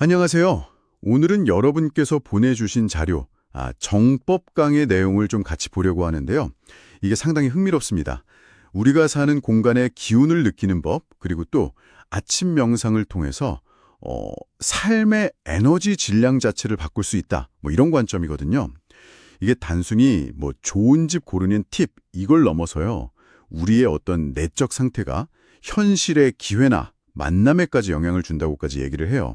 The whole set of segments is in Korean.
안녕하세요. 오늘은 여러분께서 보내주신 자료, 정법강의 내용을 좀 같이 보려고 하는데요. 이게 상당히 흥미롭습니다. 우리가 사는 공간의 기운을 느끼는 법, 그리고 또 아침 명상을 통해서 삶의 에너지 질량 자체를 바꿀 수 있다. 뭐 이런 관점이거든요. 이게 단순히 뭐 좋은 집 고르는 팁, 이걸 넘어서요. 우리의 어떤 내적 상태가 현실의 기회나 만남에까지 영향을 준다고까지 얘기를 해요.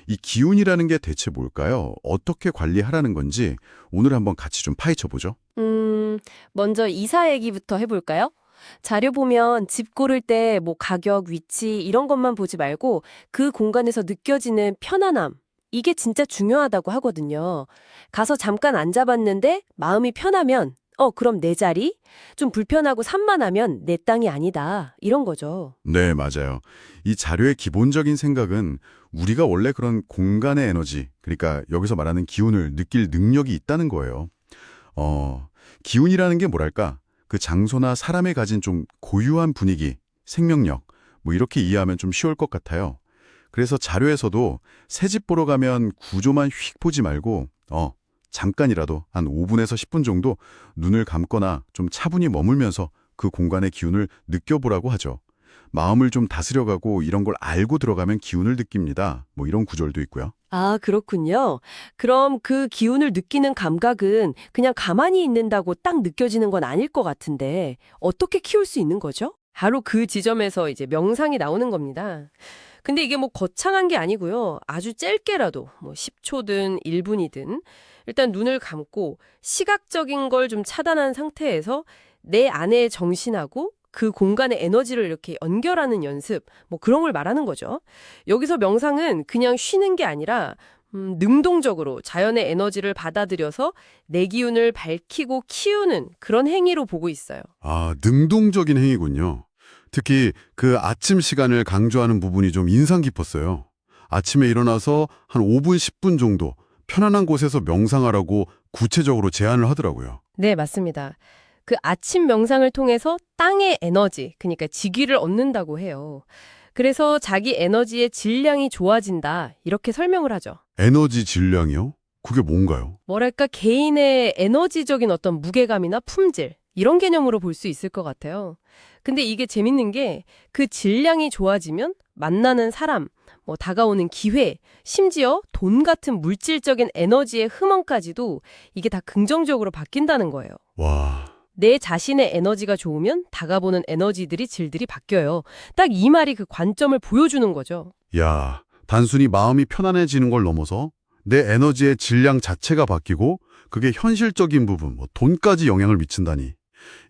이 기운이라는 게 대체 뭘까요? 어떻게 관리하라는 건지 오늘 한번 같이 좀 파헤쳐 보죠. 먼저 이사 얘기부터 해볼까요? 자료 보면 집 고를 때 뭐 가격, 위치 이런 것만 보지 말고 그 공간에서 느껴지는 편안함, 이게 진짜 중요하다고 하거든요. 가서 잠깐 앉아봤는데 마음이 편하면 그럼 내 자리? 좀 불편하고 산만하면 내 땅이 아니다. 이런 거죠. 네, 맞아요. 이 자료의 기본적인 생각은 우리가 원래 그런 공간의 에너지, 그러니까 여기서 말하는 기운을 느낄 능력이 있다는 거예요. 기운이라는 게 뭐랄까? 그 장소나 사람이 가진 좀 고유한 분위기, 생명력, 뭐 이렇게 이해하면 좀 쉬울 것 같아요. 그래서 자료에서도 새 집 보러 가면 구조만 휙 보지 말고, 잠깐이라도 한 5분에서 10분 정도 눈을 감거나 좀 차분히 머물면서 그 공간의 기운을 느껴보라고 하죠. 마음을 좀 다스려가고 이런 걸 알고 들어가면 기운을 느낍니다. 뭐 이런 구절도 있고요. 아, 그렇군요. 그럼 그 기운을 느끼는 감각은 그냥 가만히 있는다고 딱 느껴지는 건 아닐 것 같은데 어떻게 키울 수 있는 거죠? 바로 그 지점에서 이제 명상이 나오는 겁니다. 근데 이게 뭐 거창한 게 아니고요. 아주 짧게라도 뭐 10초든 1분이든 일단 눈을 감고 시각적인 걸 좀 차단한 상태에서 내 안의 정신하고 그 공간의 에너지를 이렇게 연결하는 연습, 뭐 그런 걸 말하는 거죠. 여기서 명상은 그냥 쉬는 게 아니라 능동적으로 자연의 에너지를 받아들여서 내 기운을 밝히고 키우는 그런 행위로 보고 있어요. 능동적인 행위군요. 특히 그 아침 시간을 강조하는 부분이 좀 인상 깊었어요. 아침에 일어나서 한 5분, 10분 정도 편안한 곳에서 명상하라고 구체적으로 제안을 하더라고요. 네, 맞습니다. 그 아침 명상을 통해서 땅의 에너지, 그러니까 지기를 얻는다고 해요. 그래서 자기 에너지의 질량이 좋아진다, 이렇게 설명을 하죠. 에너지 질량이요? 그게 뭔가요? 뭐랄까, 개인의 에너지적인 어떤 무게감이나 품질, 이런 개념으로 볼 수 있을 것 같아요. 근데 이게 재밌는 게 그 질량이 좋아지면 만나는 사람, 뭐 다가오는 기회, 심지어 돈 같은 물질적인 에너지의 흐멍까지도 이게 다 긍정적으로 바뀐다는 거예요. 와, 내 자신의 에너지가 좋으면 다가보는 에너지들이 질들이 바뀌어요. 딱 이 말이 그 관점을 보여주는 거죠. 야, 단순히 마음이 편안해지는 걸 넘어서 내 에너지의 질량 자체가 바뀌고 그게 현실적인 부분, 뭐 돈까지 영향을 미친다니.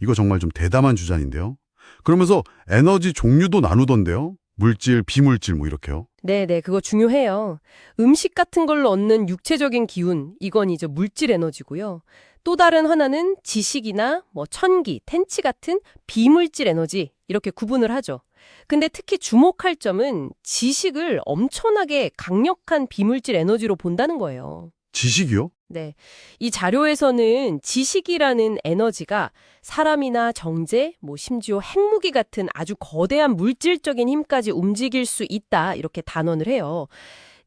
이거 정말 좀 대담한 주장인데요. 그러면서 에너지 종류도 나누던데요. 물질, 비물질 뭐 이렇게요. 네네, 그거 중요해요. 음식 같은 걸로 얻는 육체적인 기운, 이건 이제 물질 에너지고요. 또 다른 하나는 지식이나 뭐 천기, 텐치 같은 비물질 에너지, 이렇게 구분을 하죠. 근데 특히 주목할 점은 지식을 엄청나게 강력한 비물질 에너지로 본다는 거예요. 지식이요? 네. 이 자료에서는 지식이라는 에너지가 사람이나 정제, 뭐 심지어 핵무기 같은 아주 거대한 물질적인 힘까지 움직일 수 있다. 이렇게 단언을 해요.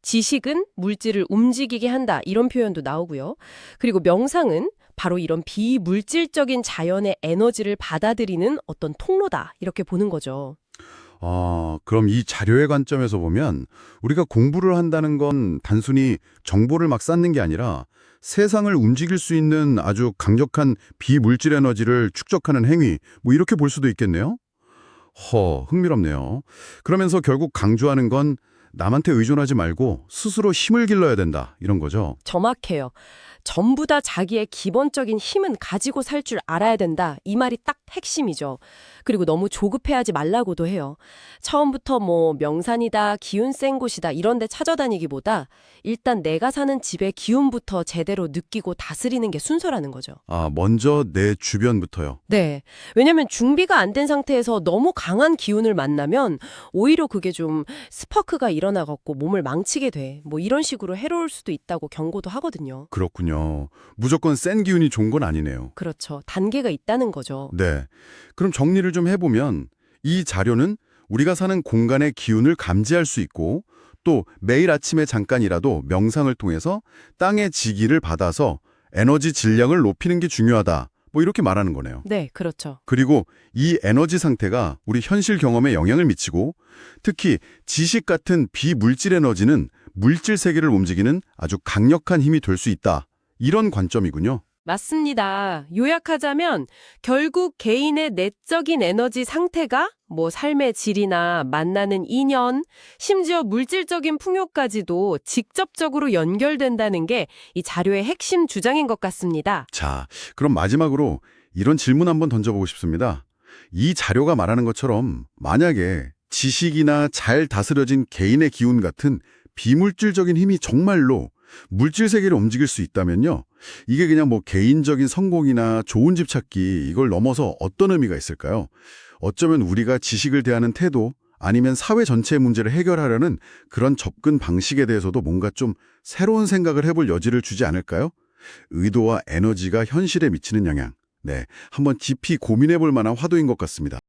지식은 물질을 움직이게 한다. 이런 표현도 나오고요. 그리고 명상은 바로 이런 비물질적인 자연의 에너지를 받아들이는 어떤 통로다. 이렇게 보는 거죠. 그럼 이 자료의 관점에서 보면 우리가 공부를 한다는 건 단순히 정보를 막 쌓는 게 아니라 세상을 움직일 수 있는 아주 강력한 비물질 에너지를 축적하는 행위, 뭐 이렇게 볼 수도 있겠네요. 흥미롭네요. 그러면서 결국 강조하는 건 남한테 의존하지 말고 스스로 힘을 길러야 된다, 이런 거죠. 정확해요. 전부 다 자기의 기본적인 힘은 가지고 살 줄 알아야 된다. 이 말이 딱 핵심이죠. 그리고 너무 조급해하지 말라고도 해요. 처음부터 뭐 명산이다, 기운 센 곳이다 이런 데 찾아다니기보다 일단 내가 사는 집의 기운부터 제대로 느끼고 다스리는 게 순서라는 거죠. 먼저 내 주변부터요. 네. 왜냐면 준비가 안 된 상태에서 너무 강한 기운을 만나면 오히려 그게 좀 스파크가 일어나갖고 몸을 망치게 돼. 뭐 이런 식으로 해로울 수도 있다고 경고도 하거든요. 그렇군요. 무조건 센 기운이 좋은 건 아니네요. 그렇죠. 단계가 있다는 거죠. 네. 그럼 정리를 좀 해보면 이 자료는 우리가 사는 공간의 기운을 감지할 수 있고 또 매일 아침에 잠깐이라도 명상을 통해서 땅의 지기를 받아서 에너지 질량을 높이는 게 중요하다. 뭐 이렇게 말하는 거네요. 네, 그렇죠. 그리고 이 에너지 상태가 우리 현실 경험에 영향을 미치고 특히 지식 같은 비물질 에너지는 물질 세계를 움직이는 아주 강력한 힘이 될 수 있다. 이런 관점이군요. 맞습니다. 요약하자면 결국 개인의 내적인 에너지 상태가 뭐 삶의 질이나 만나는 인연, 심지어 물질적인 풍요까지도 직접적으로 연결된다는 게 이 자료의 핵심 주장인 것 같습니다. 자, 그럼 마지막으로 이런 질문 한번 던져보고 싶습니다. 이 자료가 말하는 것처럼 만약에 지식이나 잘 다스려진 개인의 기운 같은 비물질적인 힘이 정말로 물질 세계를 움직일 수 있다면요. 이게 그냥 뭐 개인적인 성공이나 좋은 집 찾기 이걸 넘어서 어떤 의미가 있을까요? 어쩌면 우리가 지식을 대하는 태도 아니면 사회 전체의 문제를 해결하려는 그런 접근 방식에 대해서도 뭔가 좀 새로운 생각을 해볼 여지를 주지 않을까요? 의도와 에너지가 현실에 미치는 영향. 네, 한번 깊이 고민해 볼 만한 화두인 것 같습니다.